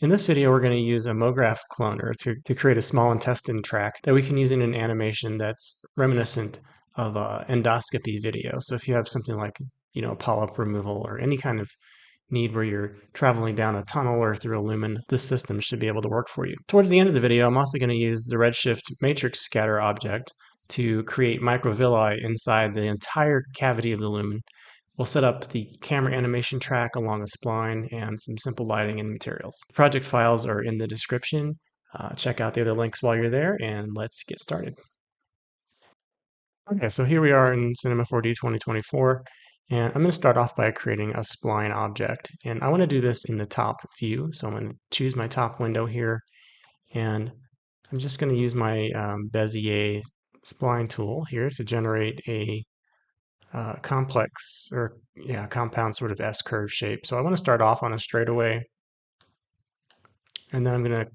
In this video, we're going to use a MoGraph cloner to create a small intestine track that we can use in an animation that's reminiscent of a endoscopy video. So if you have something like, polyp removal or any kind of need where you're traveling down a tunnel or through a lumen, this system should be able to work for you. Towards the end of the video, I'm also going to use the Redshift Matrix Scatter object to create microvilli inside the entire cavity of the lumen. We'll set up the camera animation track along a spline and some simple lighting and materials. Project files are in the description. Check out the other links while you're there, and let's get started. Okay, so here we are in Cinema 4D 2024, and I'm going to start off by creating a spline object. And I want to do this in the top view, so I'm going to choose my top window here, and I'm just going to use my Bezier spline tool here to generate a compound sort of S-curve shape. So I want to start off on a straightaway, and then I'm going to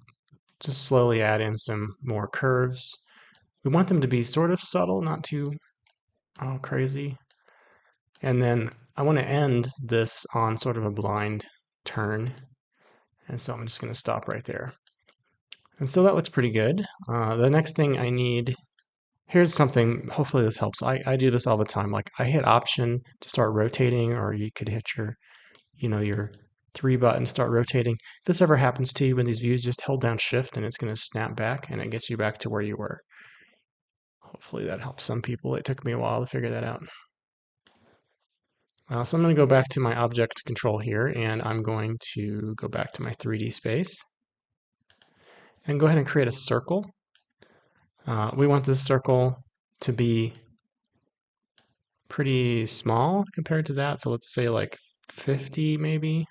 just slowly add in some more curves. We want them to be sort of subtle, not too crazy. And then I want to end this on sort of a blind turn. And so I'm just going to stop right there. And so that looks pretty good. The next thing I need, here's something, hopefully this helps. I do this all the time. Like I hit Option to start rotating, or you could hit your 3 button, start rotating. If this ever happens to you in these views, just hold down Shift and it's going to snap back and it gets you back to where you were. Hopefully that helps some people. It took me a while to figure that out. So I'm going to go back to my object control here, and I'm going to go back to my 3D space and go ahead and create a circle. We want this circle to be pretty small compared to that. So let's say like 50 maybe.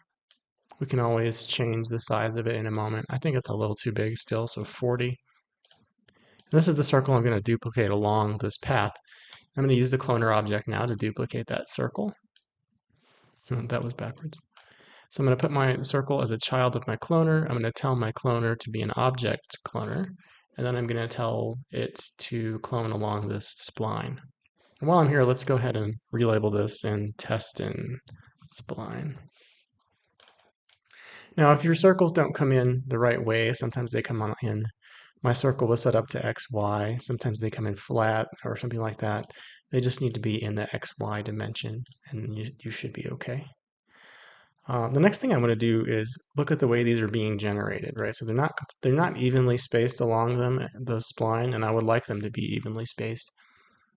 We can always change the size of it in a moment. I think it's a little too big still, so 40. This is the circle I'm going to duplicate along this path. I'm going to use the cloner object now to duplicate that circle. That was backwards. So I'm going to put my circle as a child of my cloner. I'm going to tell my cloner to be an object cloner, and then I'm going to tell it to clone along this spline. And while I'm here, let's go ahead and relabel this intestine spline. Now, if your circles don't come in the right way, sometimes they come on in. My circle was set up to X, Y. Sometimes they come in flat or something like that. They just need to be in the X, Y dimension, and you should be okay. The next thing I'm going to do is look at the way these are being generated, right? So they're not evenly spaced along the spline, and I would like them to be evenly spaced.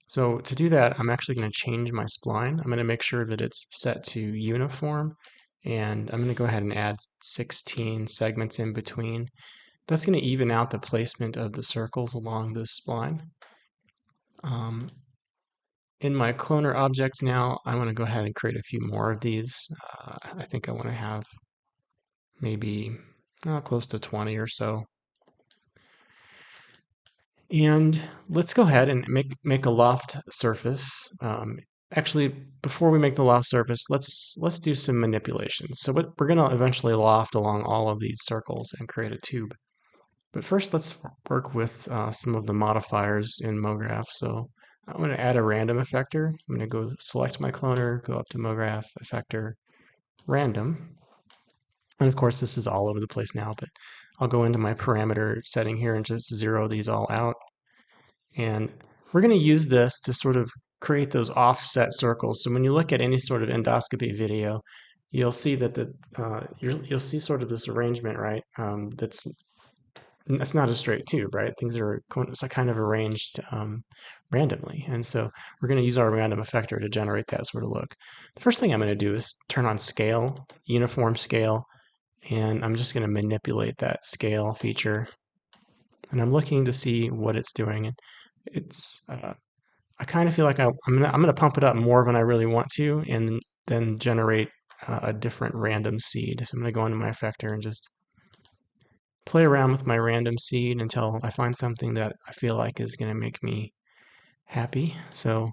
So to do that, I'm actually going to change my spline. I'm going to make sure that it's set to uniform, and I'm going to go ahead and add 16 segments in between. That's going to even out the placement of the circles along this spline. In my cloner object now, I want to go ahead and create a few more of these. I think I want to have maybe close to 20 or so. And let's go ahead and make a loft surface. Actually, before we make the loft surface, let's do some manipulations. So we're going to eventually loft along all of these circles and create a tube. But first, let's work with some of the modifiers in MoGraph. So I'm going to add a random effector. I'm going to go select my cloner, go up to MoGraph, effector, random. And of course, this is all over the place now, but I'll go into my parameter setting here and just zero these all out. And we're going to use this to sort of create those offset circles. So when you look at any sort of endoscopy video, you'll see that you'll see sort of this arrangement, right? That's not a straight tube, right? Things are kind of arranged randomly. And so we're going to use our random effector to generate that sort of look. The first thing I'm going to do is turn on scale, uniform scale, and I'm just going to manipulate that scale feature. And I'm looking to see what it's doing. And it's I kind of feel like I'm gonna pump it up more than I really want to, and then generate a different random seed. So I'm going to go into my effector and just play around with my random seed until I find something that I feel like is going to make me happy. So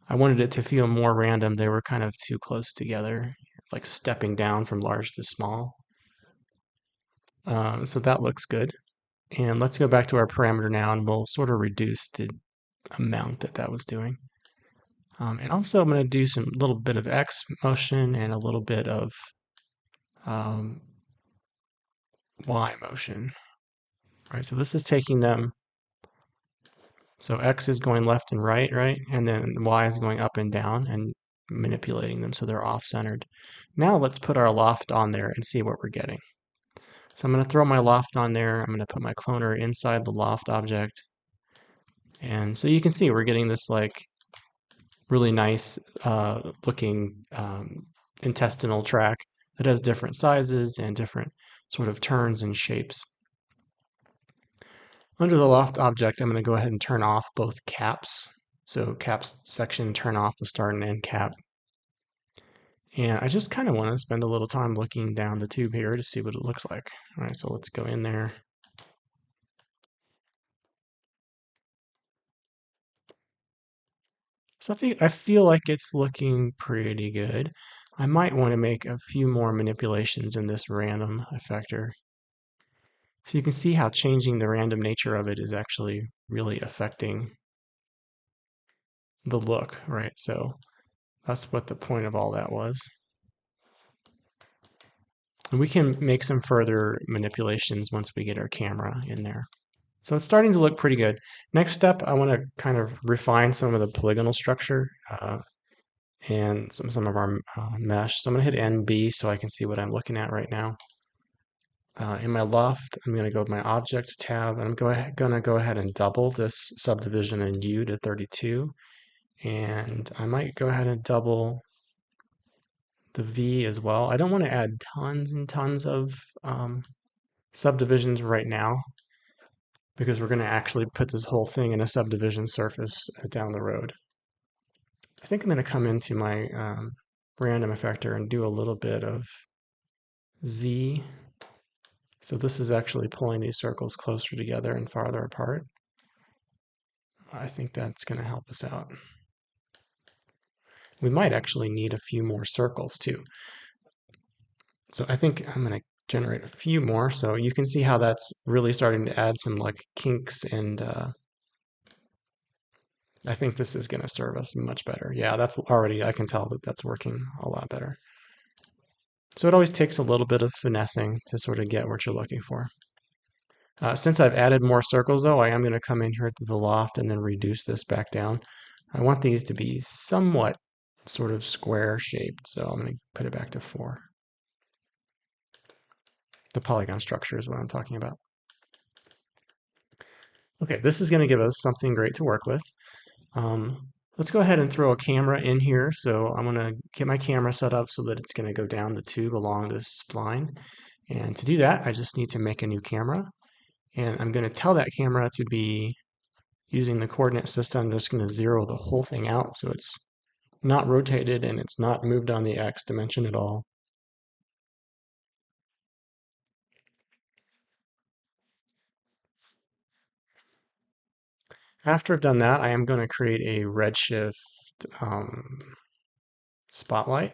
I wanted it to feel more random. They were kind of too close together, like stepping down from large to small. So that looks good. And let's go back to our parameter now, and we'll sort of reduce the amount that was doing. And also I'm going to do some little bit of X motion and a little bit of Y motion. All right, so this is taking them, so X is going left and right, right? And then Y is going up and down and manipulating them so they're off-centered. Now let's put our loft on there and see what we're getting. So I'm going to throw my loft on there. I'm going to put my cloner inside the loft object. And so you can see we're getting this like really nice looking intestinal tract that has different sizes and different sort of turns and shapes. Under the loft object, I'm going to go ahead and turn off both caps. So caps section, turn off the start and end cap. And I just kind of want to spend a little time looking down the tube here to see what it looks like. All right, so let's go in there. So I feel like it's looking pretty good. I might want to make a few more manipulations in this random effector. So you can see how changing the random nature of it is actually really affecting the look, right? So that's what the point of all that was. And we can make some further manipulations once we get our camera in there. So it's starting to look pretty good. Next step, I want to kind of refine some of the polygonal structure and some of our mesh. So I'm going to hit NB so I can see what I'm looking at right now. In my loft, I'm going to go to my Object tab, and I'm going to go ahead and double this subdivision in U to 32. And I might go ahead and double the V as well. I don't want to add tons and tons of subdivisions right now because we're going to actually put this whole thing in a subdivision surface down the road. I think I'm going to come into my random effector and do a little bit of Z. So this is actually pulling these circles closer together and farther apart. I think that's going to help us out. We might actually need a few more circles too. So I think I'm going to generate a few more. So you can see how that's really starting to add some like kinks, and I think this is going to serve us much better. Yeah, that's already, I can tell that that's working a lot better. So it always takes a little bit of finessing to sort of get what you're looking for. Since I've added more circles though, I am going to come in here to the loft and then reduce this back down. I want these to be somewhat sort of square shaped, so I'm going to put it back to 4. The polygon structure is what I'm talking about. Okay, this is going to give us something great to work with. Let's go ahead and throw a camera in here. So I'm going to get my camera set up so that it's going to go down the tube along this spline. And to do that, I just need to make a new camera. And I'm going to tell that camera to be using the coordinate system. I'm just going to zero the whole thing out so it's not rotated and it's not moved on the X dimension at all. After I've done that, I am going to create a Redshift spotlight.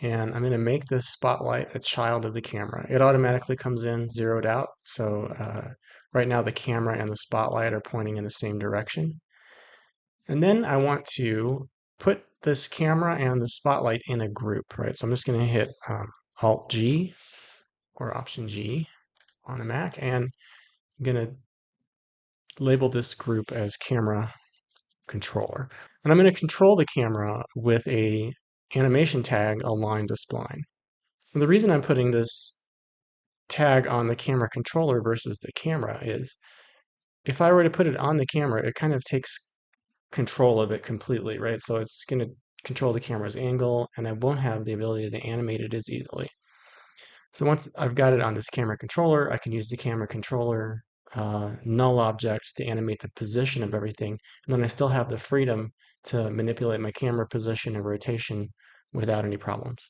And I'm going to make this spotlight a child of the camera. It automatically comes in zeroed out. So right now the camera and the spotlight are pointing in the same direction. And then I want to put this camera and the spotlight in a group, right? So I'm just going to hit Alt G or Option G on a Mac, and I'm going to label this group as camera controller. And I'm going to control the camera with a animation tag aligned to spline. And the reason I'm putting this tag on the camera controller versus the camera is if I were to put it on the camera, it kind of takes control of it completely, right? So it's going to control the camera's angle, and I won't have the ability to animate it as easily. So once I've got it on this camera controller, I can use the camera controller null objects to animate the position of everything, and then I still have the freedom to manipulate my camera position and rotation without any problems.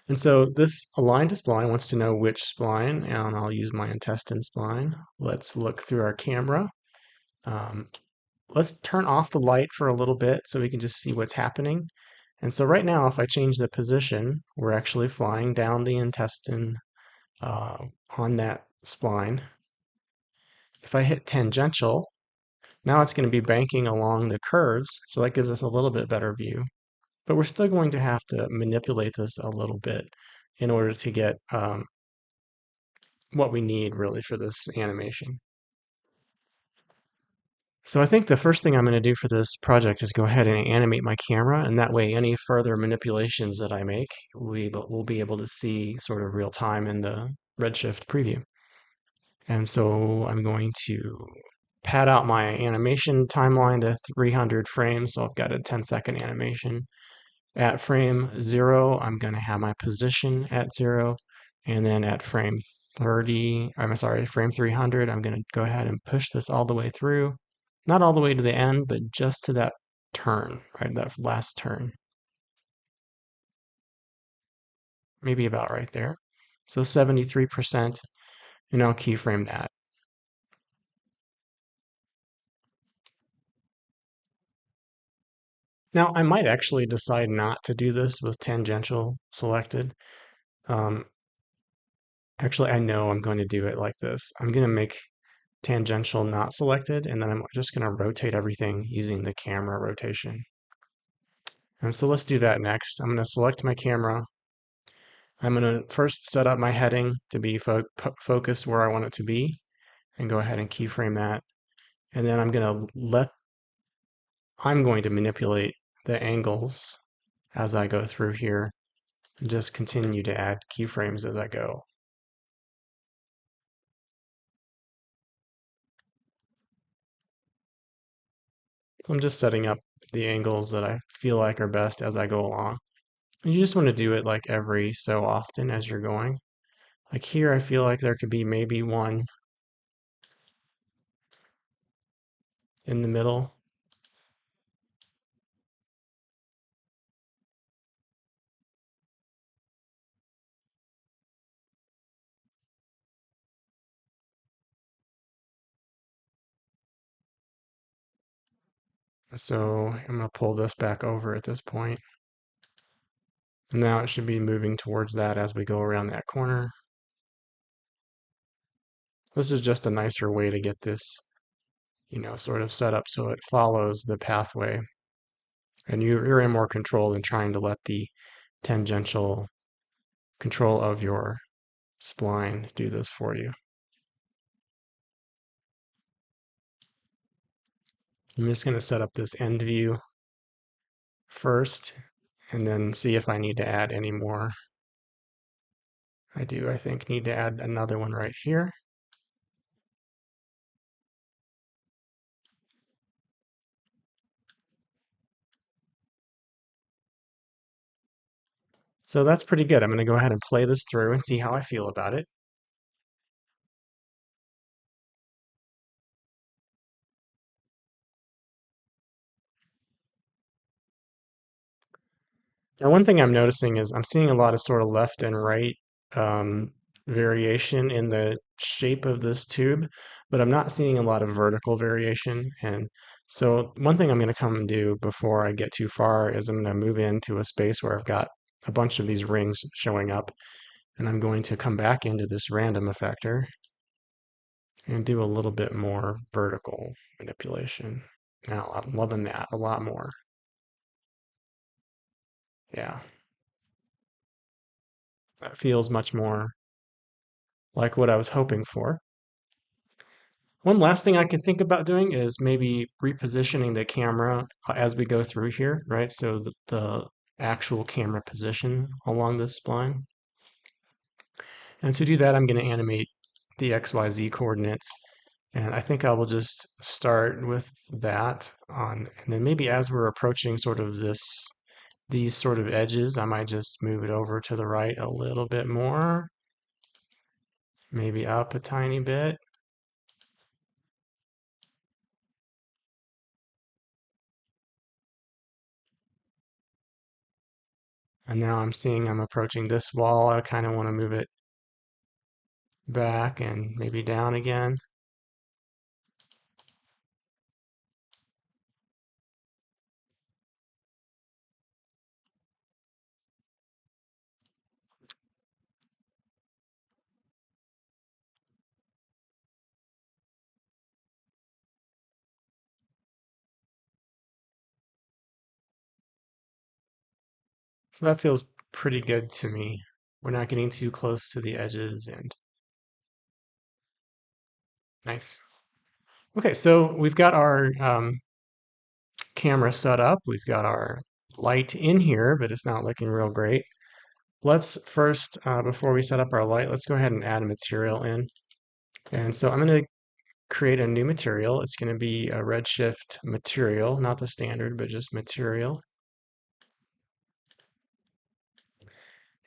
And so this align to spline wants to know which spline, and I'll use my intestine spline. Let's look through our camera. Let's turn off the light for a little bit so we can just see what's happening. And so right now, if I change the position, we're actually flying down the intestine on that spline. If I hit tangential, now it's going to be banking along the curves, so that gives us a little bit better view. But we're still going to have to manipulate this a little bit in order to get what we need really for this animation. So I think the first thing I'm going to do for this project is go ahead and animate my camera, and that way any further manipulations that I make, we'll be able to see sort of real time in the Redshift preview. And so I'm going to pad out my animation timeline to 300 frames, so I've got a 10-second animation. At frame 0, I'm going to have my position at 0, and then at frame 300, I'm going to go ahead and push this all the way through. Not all the way to the end, but just to that turn, right? That last turn. Maybe about right there. So 73%, and I'll keyframe that. Now, I might actually decide not to do this with tangential selected. Um, Actually, I know I'm going to do it like this. I'm going to make tangential not selected, and then I'm just going to rotate everything using the camera rotation. And so let's do that next. I'm going to select my camera. I'm going to first set up my heading to be focused where I want it to be, and go ahead and keyframe that. And then I'm going to manipulate the angles as I go through here, and just continue to add keyframes as I go. So I'm just setting up the angles that I feel like are best as I go along. And you just want to do it like every so often as you're going. Like here, I feel like there could be maybe one in the middle. So I'm going to pull this back over at this point. And now it should be moving towards that as we go around that corner. This is just a nicer way to get this, sort of set up so it follows the pathway. And you're in more control than trying to let the tangential control of your spline do this for you. I'm just going to set up this end view first and then see if I need to add any more. I do, I think, need to add another one right here. So that's pretty good. I'm going to go ahead and play this through and see how I feel about it. Now, one thing I'm noticing is I'm seeing a lot of sort of left and right um, variation in the shape of this tube, but I'm not seeing a lot of vertical variation. And so one thing I'm going to come and do before I get too far is I'm going to move into a space where I've got a bunch of these rings showing up, and I'm going to come back into this random effector and do a little bit more vertical manipulation. Now, I'm loving that a lot more. Yeah, that feels much more like what I was hoping for. One last thing I can think about doing is maybe repositioning the camera as we go through here, right? So the actual camera position along this spline. And to do that, I'm going to animate the XYZ coordinates. And I think I will just start with that on, and then maybe as we're approaching sort of these sort of edges, I might just move it over to the right a little bit more, maybe up a tiny bit. And now I'm seeing I'm approaching this wall. I kind of want to move it back and maybe down again. So that feels pretty good to me. We're not getting too close to the edges, and nice. Okay, so we've got our camera set up. We've got our light in here, but it's not looking real great. Let's first, before we set up our light, let's go ahead and add a material in. And so I'm going to create a new material. It's going to be a Redshift material, not the standard, but just material.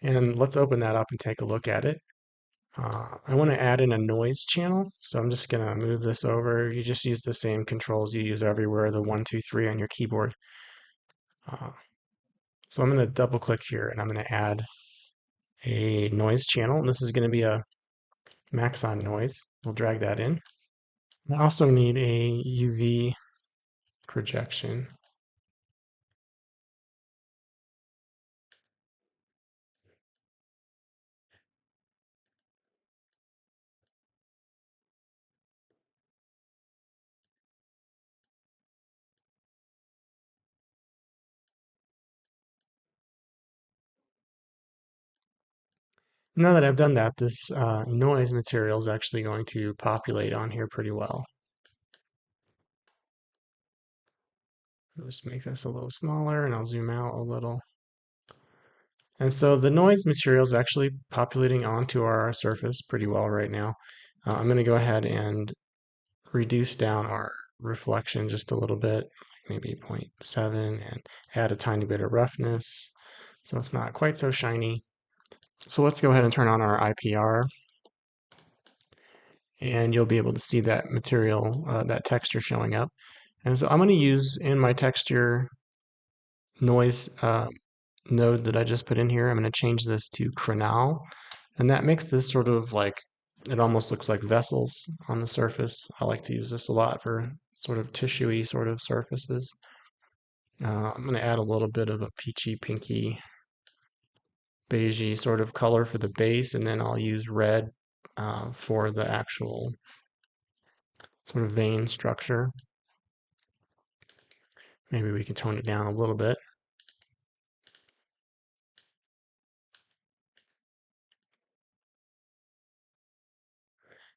And let's open that up and take a look at it. I want to add in a noise channel, so I'm just going to move this over. You just use the same controls you use everywhere, the 1, 2, 3 on your keyboard. So I'm going to double click here and I'm going to add a noise channel. And this is going to be a max on noise. We'll drag that in. I also need a UV projection. Now that I've done that, this noise material is actually going to populate on here pretty well. I'll just make this a little smaller and I'll zoom out a little. And so the noise material is actually populating onto our surface pretty well right now. I'm going to go ahead and reduce down our reflection just a little bit, maybe 0.7, and add a tiny bit of roughness so it's not quite so shiny. So let's go ahead and turn on our IPR, and you'll be able to see that material, that texture showing up. And so I'm going to use in my texture noise node that I just put in here, I'm going to change this to crenal. And that makes this sort of like, it almost looks like vessels on the surface. I like to use this a lot for sort of tissuey sort of surfaces. I'm going to add a little bit of a peachy, pinky, beigey sort of color for the base, and then I'll use red for the actual sort of vein structure. Maybe we can tone it down a little bit.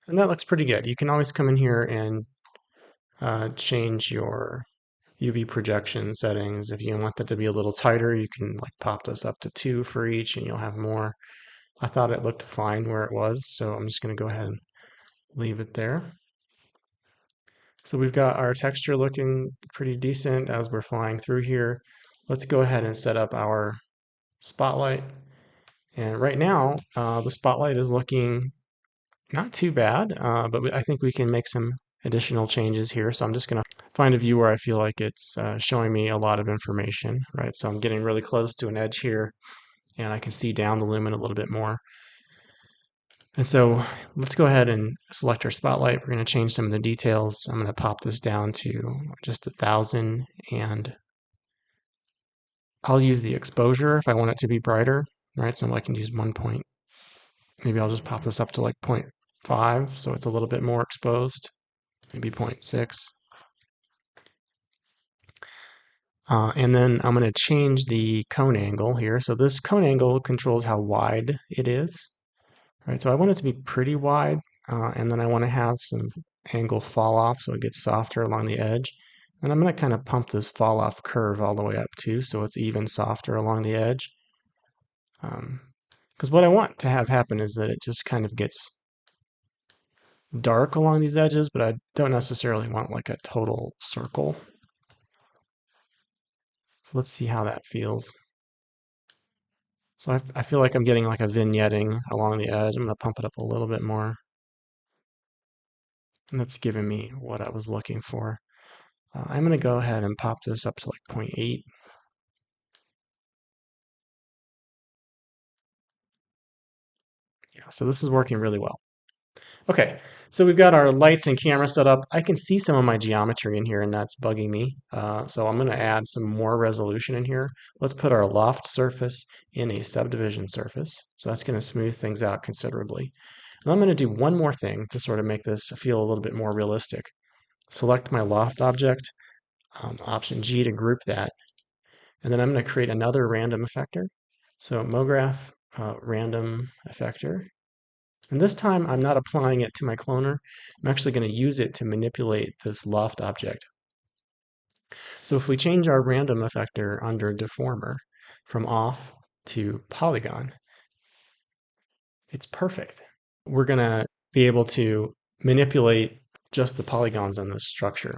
And that looks pretty good. You can always come in here and change your UV projection settings. If you want that to be a little tighter, you can like pop this up to 2 for each and you'll have more. I thought it looked fine where it was, so I'm just going to go ahead and leave it there. So we've got our texture looking pretty decent as we're flying through here. Let's go ahead and set up our spotlight. And right now, the spotlight is looking not too bad, but I think we can make some additional changes here. So I'm just going to find a view where I feel like it's showing me a lot of information, right? So I'm getting really close to an edge here, and I can see down the lumen a little bit more. And so let's go ahead and select our spotlight. We're going to change some of the details. I'm going to pop this down to just 1,000, and I'll use the exposure if I want it to be brighter, right? So I can use 1 point. Maybe I'll just pop this up to like 0.5, so it's a little bit more exposed. Maybe 0.6. And then I'm going to change the cone angle here. So this cone angle controls how wide it is. Right, so I want it to be pretty wide, and then I want to have some angle fall off so it gets softer along the edge. And I'm going to kind of pump this fall off curve all the way up too, so it's even softer along the edge. Because what I want to have happen is that it just kind of gets dark along these edges, but I don't necessarily want like a total circle. So let's see how that feels. So I feel like I'm getting like a vignetting along the edge. I'm going to pump it up a little bit more. And that's giving me what I was looking for. I'm going to go ahead and pop this up to like 0.8. Yeah, so this is working really well. Okay, so we've got our lights and camera set up. I can see some of my geometry in here, and that's bugging me. So I'm going to add some more resolution in here. Let's put our loft surface in a subdivision surface. So that's going to smooth things out considerably. And I'm going to do one more thing to sort of make this feel a little bit more realistic. Select my loft object, Option G to group that, and then I'm going to create another random effector. So MoGraph, random effector. And this time I'm not applying it to my cloner. I'm actually going to use it to manipulate this loft object. So if we change our random effector under deformer from off to polygon, it's perfect. We're going to be able to manipulate just the polygons on this structure.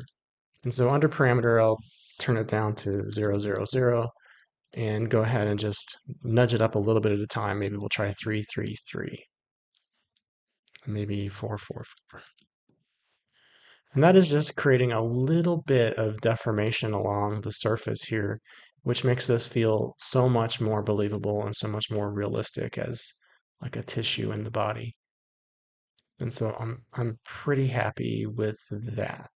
And so under parameter, I'll turn it down to 0, 0, 0, and go ahead and just nudge it up a little bit at a time. Maybe we'll try 3, 3, 3, maybe 4, 4, 4. And that is just creating a little bit of deformation along the surface here, which makes this feel so much more believable and so much more realistic as like a tissue in the body. And so I'm pretty happy with that.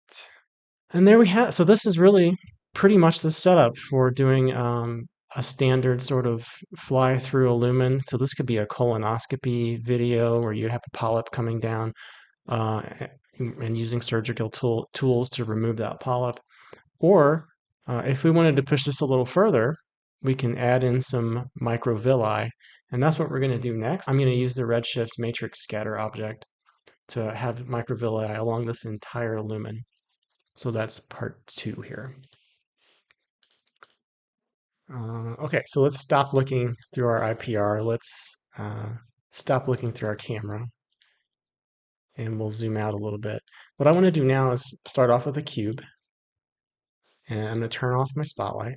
And there we have. So this is really pretty much the setup for doing a standard sort of fly through a lumen. So this could be a colonoscopy video where you have a polyp coming down and using surgical tools to remove that polyp. Or if we wanted to push this a little further, we can add in some microvilli. And that's what we're going to do next. I'm going to use the Redshift Matrix Scatter object to have microvilli along this entire lumen. So that's part 2 here. Okay, so let's stop looking through our IPR. Let's stop looking through our camera. And we'll zoom out a little bit. What I want to do now is start off with a cube. And I'm going to turn off my spotlight.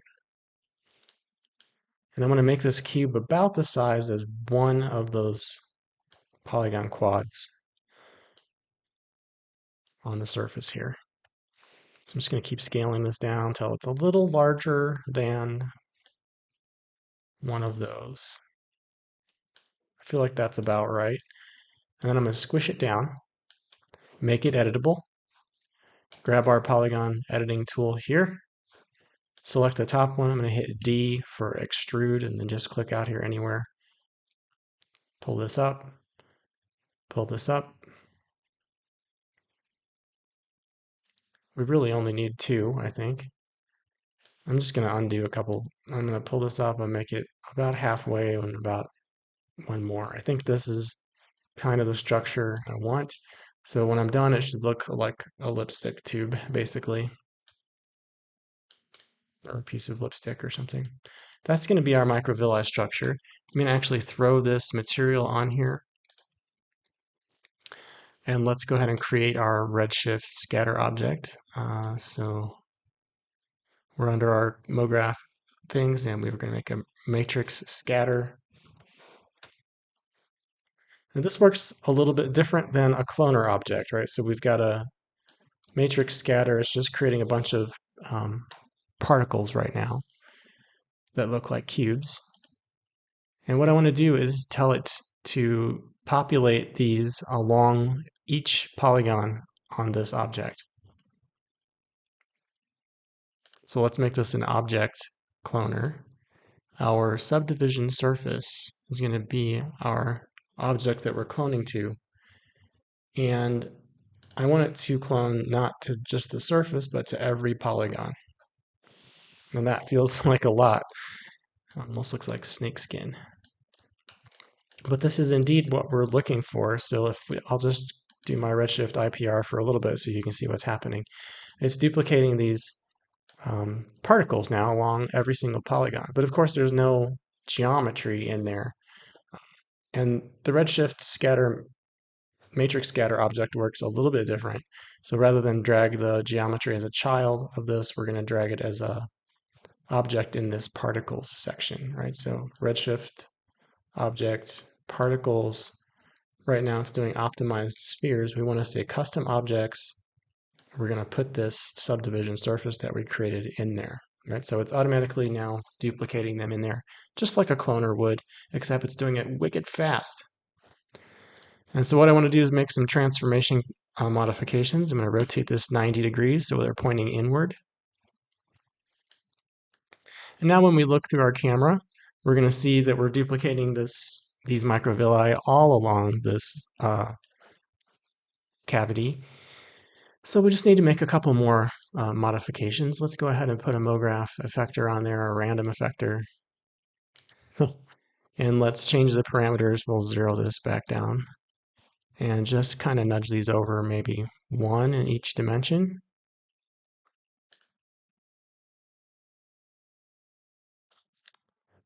And I'm going to make this cube about the size as one of those polygon quads on the surface here. So I'm just going to keep scaling this down until it's a little larger than one of those. I feel like that's about right. And then I'm going to squish it down, make it editable, grab our polygon editing tool here, select the top one. I'm going to hit D for extrude and then just click out here anywhere. Pull this up, pull this up. We really only need 2, I think. I'm just going to undo a couple. I'm going to pull this up and make it about halfway and about one more. I think this is kind of the structure I want. So when I'm done, it should look like a lipstick tube, basically, or a piece of lipstick or something. That's going to be our microvilli structure. I'm going to actually throw this material on here. And let's go ahead and create our Redshift scatter object. So we're under our MoGraph things, and we're going to make a matrix scatter. And this works a little bit different than a cloner object, right? So we've got a matrix scatter. It's just creating a bunch of particles right now that look like cubes. And what I want to do is tell it to populate these along each polygon on this object. So let's make this an object cloner. Our subdivision surface is going to be our object that we're cloning to. And I want it to clone not to just the surface, but to every polygon. And that feels like a lot. Almost looks like snakeskin. But this is indeed what we're looking for. So I'll just do my Redshift IPR for a little bit so you can see what's happening. It's duplicating these particles now along every single polygon. But of course, there's no geometry in there. And the Redshift scatter matrix scatter object works a little bit different. So rather than drag the geometry as a child of this, we're going to drag it as a object in this particles section, right? So Redshift object particles. Right now it's doing optimized spheres. We want to say custom objects. We're going to put this subdivision surface that we created in there, right? So it's automatically now duplicating them in there, just like a cloner would, except it's doing it wicked fast. And so what I want to do is make some transformation modifications. I'm going to rotate this 90 degrees so they're pointing inward. And now when we look through our camera, we're going to see that we're duplicating these microvilli all along this cavity. So we just need to make a couple more modifications. Let's go ahead and put a MoGraph effector on there, a random effector. And let's change the parameters. We'll zero this back down and just kind of nudge these over maybe 1 in each dimension.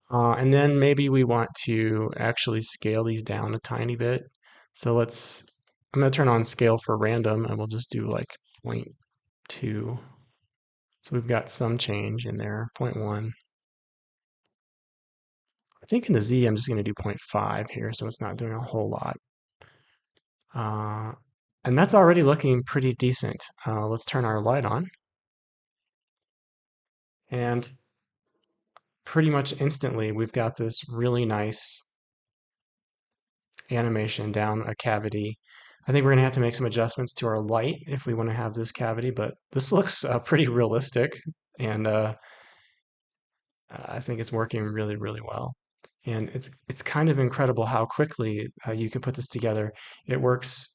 And then maybe we want to actually scale these down a tiny bit. So I'm going to turn on scale for random and we'll just do like 0.2. So we've got some change in there, 0.1. I think in the Z, I'm just going to do 0.5 here, so it's not doing a whole lot. And that's already looking pretty decent. Let's turn our light on. And pretty much instantly, we've got this really nice animation down a cavity. I think we're going to have to make some adjustments to our light if we want to have this cavity, but this looks pretty realistic, and I think it's working really, really well. And it's kind of incredible how quickly you can put this together. It works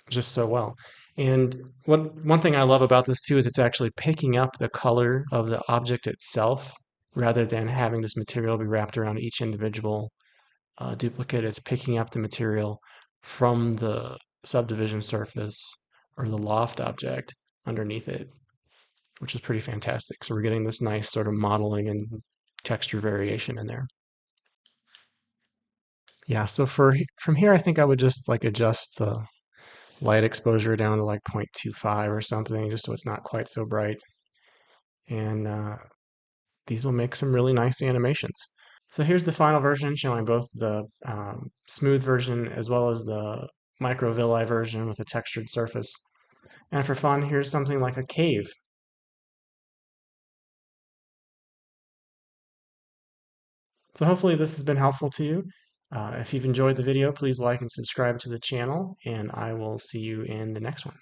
just so well. And one thing I love about this too is it's actually picking up the color of the object itself rather than having this material be wrapped around each individual duplicate. It's picking up the material from the subdivision surface or the loft object underneath it, which is pretty fantastic. So we're getting this nice sort of modeling and texture variation in there. Yeah, so from here, I think I would just like adjust the light exposure down to like 0.25 or something, just so it's not quite so bright. And these will make some really nice animations. So here's the final version showing both the smooth version as well as the microvilli version with a textured surface. And for fun, here's something like a cave. So hopefully this has been helpful to you. If you've enjoyed the video, please like and subscribe to the channel, and I will see you in the next one.